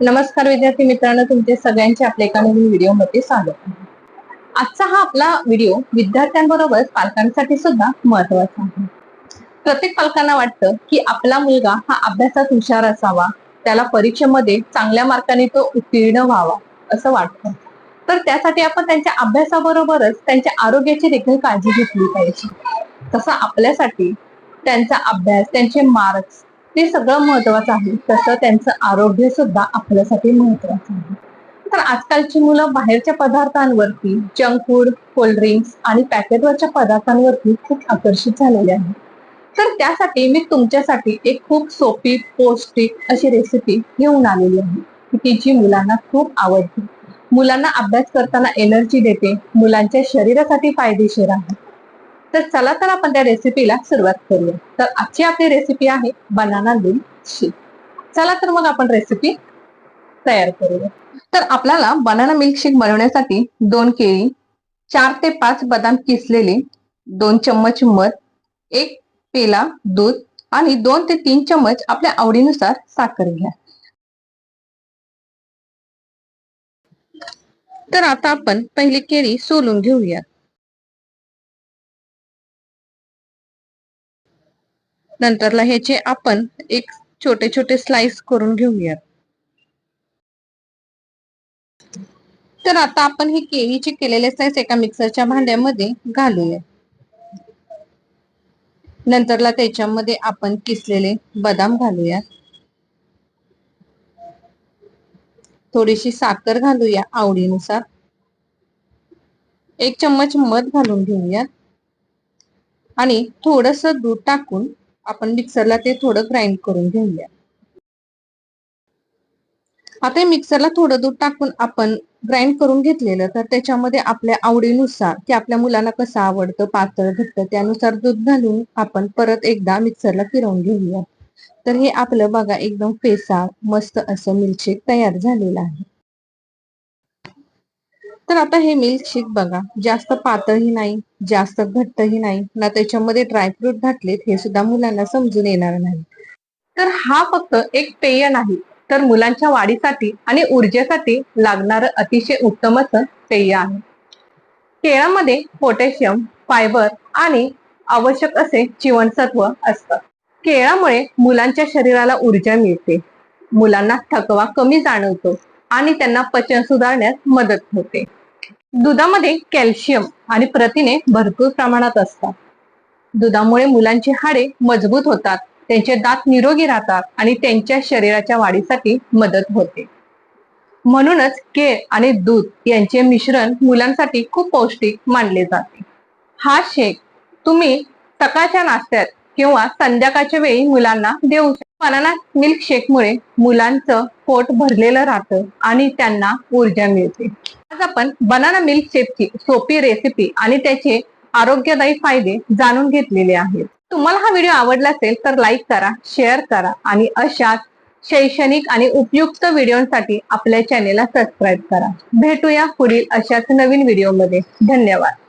नमस्कार विद्यार्थी मित्रांनो, तुमचे सगळ्यांचे आपल्या एका नवीन व्हिडिओमध्ये स्वागत आहे. आजचा हा आपला व्हिडिओ विद्यार्थ्यांबरोबर पालकांसाठी सुद्धा महत्वाचा आहे. प्रत्येक पालकांना वाटतं की आपला मुलगा हा अभ्यासात हुशार असावा, त्याला परीक्षेमध्ये चांगल्या मार्काने तो उत्तीर्ण व्हावा असं वाटतं. तर त्यासाठी आपण त्यांच्या अभ्यासाबरोबरच त्यांच्या आरोग्याची देखील काळजी घेतली पाहिजे. तसं आपल्यासाठी त्यांचा अभ्यास, त्यांचे मार्क्स ते सगळं महत्वाचं आहे, तसं त्यांचं आरोग्य सुद्धा आपल्यासाठी महत्वाचं आहे. तर आजकालची मुलं बाहेरच्या पदार्थांवरती, जंक फूड, कोल्ड्रिंक्स आणि पॅकेटवरच्या पदार्थांवरती खूप आकर्षित झालेले आहेत. तर त्यासाठी मी तुमच्यासाठी एक खूप सोपी, पौष्टिक अशी रेसिपी घेऊन आलेली आहे की जी मुलांना खूप आवडते. मुलांना अभ्यास करताना एनर्जी देते, मुलांच्या शरीरासाठी फायदेशीर आहे. तर चला तर आपण त्या रेसिपीला सुरुवात करूया. तर आजची आपली रेसिपी आहे बनाना मिल्क शेक. चला तर मग आपण रेसिपी तयार करूया. तर आपल्याला बनाना मिल्क शेक बनवण्यासाठी 2 केळी, 4 ते 5 बदाम किसलेले, 2 चम्मच मध, 1 पेला दूध आणि 2 ते 3 चम्मच आपल्या आवडीनुसार साखर घ्या. तर आता आपण पहिली केळी सोलून घेऊया. नंतरला ह्याचे आपण एक छोटे छोटे स्लाइस करून घेऊया. तर आता आपण ही केळीचे केलेले स्लाइस एका मिक्सरच्या भांड्यामध्ये घालूया. नंतरला त्याच्यामध्ये आपण किसलेले बदाम घालूया, थोडीशी साखर घालूया आवडीनुसार, 1 चम्मच मध घालून घेऊया आणि थोडस दूध टाकून आपण मिक्सरला ते थोडं ग्राइंड करून घेऊया. आता मिक्सरला थोडं दूध टाकून आपण ग्राइंड करून घेतलेलं, तर त्याच्यामध्ये आपल्या आवडीनुसार की आपल्या मुलांना कसं आवडतं, पातळ घट्ट, त्यानुसार दूध घालून आपण परत एकदा मिक्सरला फिरवून घेऊया. तर हे आपलं बघा एकदम फेसाळ मस्त असं मिल्कशेक तयार झालेलं आहे. तर आता हे मिल्कशेक बघा जास्त पातळही नाही, जास्त घट्टही नाही, ना त्याच्यामध्ये ड्रायफ्रूट घातलेत हे सुद्धा मुलांना समजून येणार नाही. तर हा फक्त एक पेय नाही, तर मुलांच्या वाढीसाठी आणि ऊर्जेसाठी लागणारं अतिशय उत्तम असं पेय आहे. केळामध्ये पोटॅशियम, फायबर आणि आवश्यक असे जीवनसत्व असतं. केळामुळे मुलांच्या शरीराला ऊर्जा मिळते, मुलांना थकवा कमी जाणवतो आणि त्यांना पचन सुधारण्यास मदत होते. दुधामध्ये कॅल्शियम आणि प्रथिने भरपूर प्रमाणात असतात. दुधामुळे मुलांची हाडे मजबूत होतात, त्यांचे दात निरोगी राहतात आणि त्यांच्या शरीराच्या वाढीसाठी मदत होते. म्हणूनच केळ आणि दूध यांचे मिश्रण मुलांसाठी खूप पौष्टिक मानले जाते. हा शेक तुम्ही सकाळच्या नाश्त्यात किंवा संध्याकाळच्या वेळी मुलांना देऊ शकता. बनाना मिल्क शेकमुळे मुलांचं पोट भरलेलं राहतं आणि त्यांना ऊर्जा मिळते. आज आपण बनाना मिल्क शेकची सोपी रेसिपी आणि त्याचे आरोग्यदायी फायदे जाणून घेतलेले आहेत. तुम्हाला हा व्हिडिओ आवडला असेल तर लाईक करा, शेअर करा आणि अशाच शैक्षणिक आणि उपयुक्त व्हिडिओसाठी आपल्या चॅनेलला सबस्क्राईब करा. भेटूया पुढील अशाच नवीन व्हिडिओमध्ये. धन्यवाद.